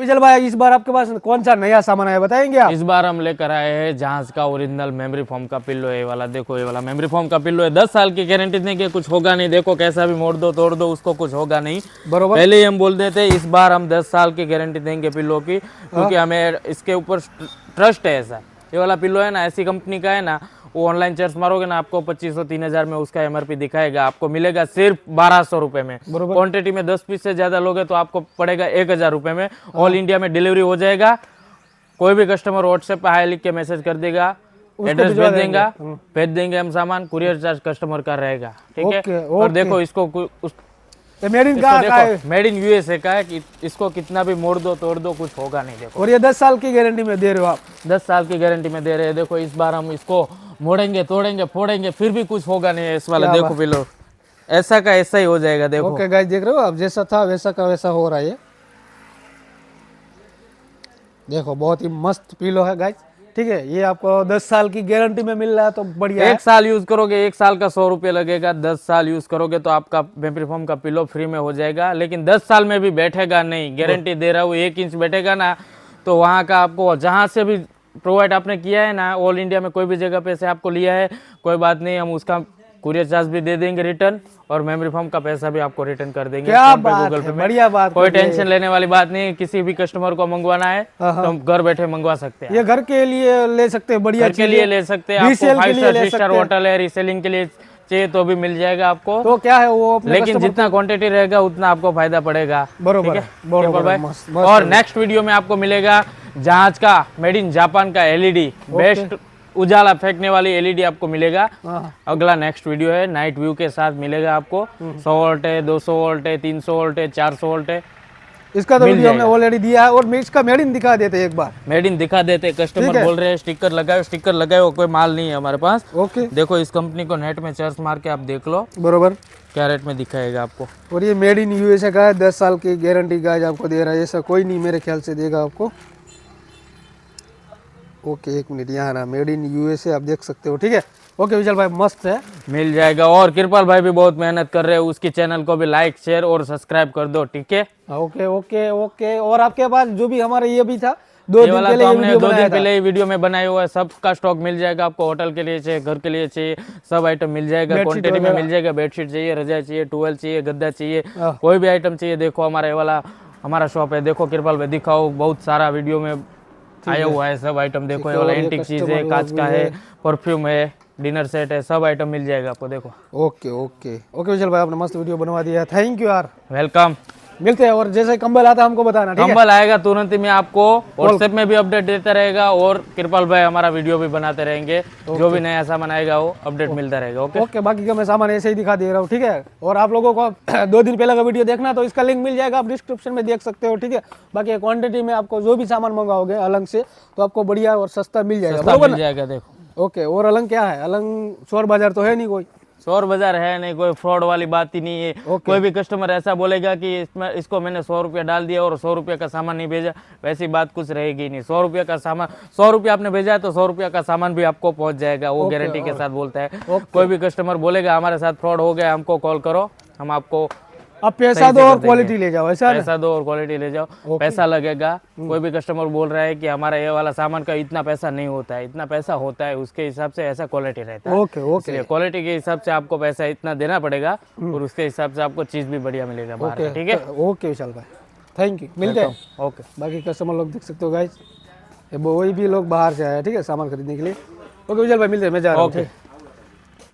Vigil भाई, इस बार आपके पास कौन सा नया सामान आया बताएंगे आप? इस बार हम लेकर आए हैं जहाज का ओरिजिनल मेमोरी फोम का पिल्लो है। ये वाला देखो, ये वाला मेमोरी फोम का पिल्लो है। 10 साल की गारंटी देंगे, कुछ होगा नहीं। देखो कैसा भी मोड़ दो तोड़ दो उसको कुछ होगा नहीं। बरोबर, पहले ही हम बोल देते इस बार हम 10 साल की गारंटी देंगे पिल्लो की, क्योंकि हमें इसके ऊपर ट्रस्ट है। ऐसा ये वाला पिल्लो है ना, ऐसी कंपनी का है ना, वो ऑनलाइन सर्च मारोगे ना आपको 2500-3000 में उसका एमआरपी दिखाएगा, आपको मिलेगा सिर्फ 1200 रुपए में। क्वांटिटी में 10 पीस से ज्यादा लोगे तो आपको पड़ेगा 1000 रुपए में। ऑल इंडिया में डिलीवरी हो जाएगा। कोई भी कस्टमर व्हाट्सएप पे हाई लिख के मैसेज कर देगा, एड्रेस भेज देंगे हम सामान। कुरियर चार्ज कस्टमर का रहेगा, ठीक है। और देखो इसको मेड इन का है, मेड इन यूएसए का है कि इसको कितना भी मोड़ दो तोड़ दो कुछ होगा नहीं। देखो, और ये 10 साल की गारंटी में दे रहे हो आप? 10 साल की गारंटी में दे रहे हैं। देखो इस बार हम इसको मोड़ेंगे तोड़ेंगे फोड़ेंगे फिर भी कुछ होगा नहीं। इस वाला देखो पिलो ऐसा का ऐसा ही हो जाएगा। देखो ओके गाइस, देख रहे हो आप, जैसा था वैसा का वैसा हो रहा है ये। देखो बहुत ही मस्त पिलो है गाइस, ठीक है। ये आपको 10 साल की गारंटी में मिल रहा है तो बढ़िया। 1 साल यूज करोगे 1 साल का 100 रुपये लगेगा। 10 साल यूज करोगे तो आपका मेमोरी फोम का पिलो फ्री में हो जाएगा। लेकिन 10 साल में भी बैठेगा नहीं, गारंटी दे रहा हूँ। 1 इंच बैठेगा ना तो वहाँ का आपको जहाँ से भी प्रोवाइड आपने किया है ना, ऑल इंडिया में कोई भी जगह पे से आपको लिया है, कोई बात नहीं, हम उसका कुरियर चार्ज भी दे देंगे रिटर्न, और मेमोरी फोम का पैसा भी आपको रिटर्न कर देंगे। क्या बात है, बढ़िया बात। कोई टेंशन लेने वाली बात नहीं। किसी भी कस्टमर को मंगवाना है तो हम घर बैठे मंगवा सकते हैं। ये घर के लिए ले सकते हैं, बढ़िया के लिए ले सकते हैं। आपको 5 स्टार होटल है, रीसेलिंग के लिए चाहिए तो भी मिल जाएगा आपको। तो क्या है वो, लेकिन जितना क्वांटिटी रहेगा उतना आपको फायदा पड़ेगा। बरोबर है। और नेक्स्ट वीडियो में आपको मिलेगा जहाज का मेड इन जापान का एलईडी, बेस्ट उजाला फेंकने वाली एलईडी आपको मिलेगा। अगला नेक्स्ट वीडियो है नाइट व्यू के साथ मिलेगा आपको। 100 वोल्ट है, 200 वोल्ट है, 300 वोल्ट है, 400 वोल्ट है। इसका तो वीडियो हमने ऑलरेडी दिया है। और इसका मेड इन दिखा देते एक बार। मेड इन दिखा देते। कस्टमर बोल रहे हैं स्टिकर लगाओ स्टिकर लगाओ, कोई माल नहीं है हमारे पास। ओके, देखो इस कंपनी को नेट में सर्च मार के आप देख लो, बरोबर क्या रेट में दिखाएगा आपको। और ये मेड इन यूएसए का है, 10 साल की गारंटी का आपको दे रहा है। ऐसा कोई नहीं मेरे ख्याल से देगा आपको। ओके, एक मिनट, यहाँ ना मेड इन यूएसए आप देख सकते हो, ठीक है। ओके विजल भाई, मस्त है, मिल जाएगा। और कृपाल भाई भी बहुत मेहनत कर रहे हैं, उसकी चैनल को भी लाइक शेयर और सब्सक्राइब कर दो, ठीक है। Okay okay okay. और आपके पास जो भी हमारा ये भी था 2 दिन वाला पहले, तो हमने 2 दिन पहले ही वीडियो में बनाया हुआ है। सबका स्टॉक मिल जाएगा आपको। होटल के लिए चाहिए, घर के लिए चाहिए, सब आइटम मिल जाएगा। क्वांटिटी में मिल जाएगा। बेडशीट चाहिए, रजाई चाहिए, टॉवेल चाहिए, गद्दा चाहिए, कोई भी आइटम चाहिए। देखो हमारा ये वाला हमारा शॉप है। देखो कृपाल भाई दिखाओ, बहुत सारा वीडियो में आया हुआ है सब आइटम। देखो ये वाला एंटीक चीज है, कांच का है, परफ्यूम है, डिनर सेट है, सब आइटम मिल जाएगा आपको। देखो ओके ओके ओके विजल भाई, आपने मस्त वीडियो बनवा दिया, थैंक यू यार। वेलकम। मिलते हैं। और जैसे कंबल आता है हमको बताना, ठीक है। कंबल आएगा तुरंत ही मैं आपको व्हाट्सएप में भी अपडेट देता रहेगा। और कृपाल भाई हमारा वीडियो भी बनाते रहेंगे। जो भी नया सामान आएगा वो अपडेट मिलता रहेगा। ओके ओके, बाकी का मैं सामान ऐसे ही दिखा दे रहा हूँ, ठीक है। और आप लोगों को 2 दिन पहले का वीडियो देखना तो इसका लिंक मिल जाएगा, आप डिस्क्रिप्शन में देख सकते हो, ठीक है। बाकी क्वांटिटी में आपको जो भी सामान मंगाओगे अलग से तो आपको बढ़िया और सस्ता मिल जाएगा, मिल जाएगा। देखो ओके। और अलग क्या है, अलग चोर बाजार तो है नहीं कोई, चोर बाजार है नहीं, कोई फ्रॉड वाली बात ही नहीं है। कोई भी कस्टमर ऐसा बोलेगा कि इसको मैंने 100 रुपया डाल दिया और 100 रुपये का सामान नहीं भेजा, वैसी बात कुछ रहेगी नहीं। 100 रुपये का सामान, 100 रुपया आपने भेजा है तो 100 रुपया का सामान भी आपको पहुंच जाएगा। वो गारंटी के साथ बोलता है। कोई भी कस्टमर बोलेगा हमारे साथ फ्रॉड हो गया, हमको कॉल करो, हम आपको अब पैसा दो और क्वालिटी ले जाओ, ऐसा पैसा दो और क्वालिटी ले जाओ। पैसा लगेगा। कोई भी कस्टमर बोल रहा है कि हमारा ये वाला सामान का इतना पैसा नहीं होता है, इतना पैसा होता है, उसके हिसाब से ऐसा क्वालिटी रहता है। ओके ओके, क्वालिटी के हिसाब से आपको पैसा इतना देना पड़ेगा और उसके हिसाब से आपको चीज भी बढ़िया मिलेगा बाहर, ठीक है। ओके विशाल भाई, थैंक यू, मिलते हैं। ओके, बाकी कस्टमर लोग देख सकते हो गाइस, वही भी लोग बाहर से आए, ठीक है, सामान खरीदने के लिए। ओके विशाल भाई, मिलते हैं, मैं जा रहा हूँ।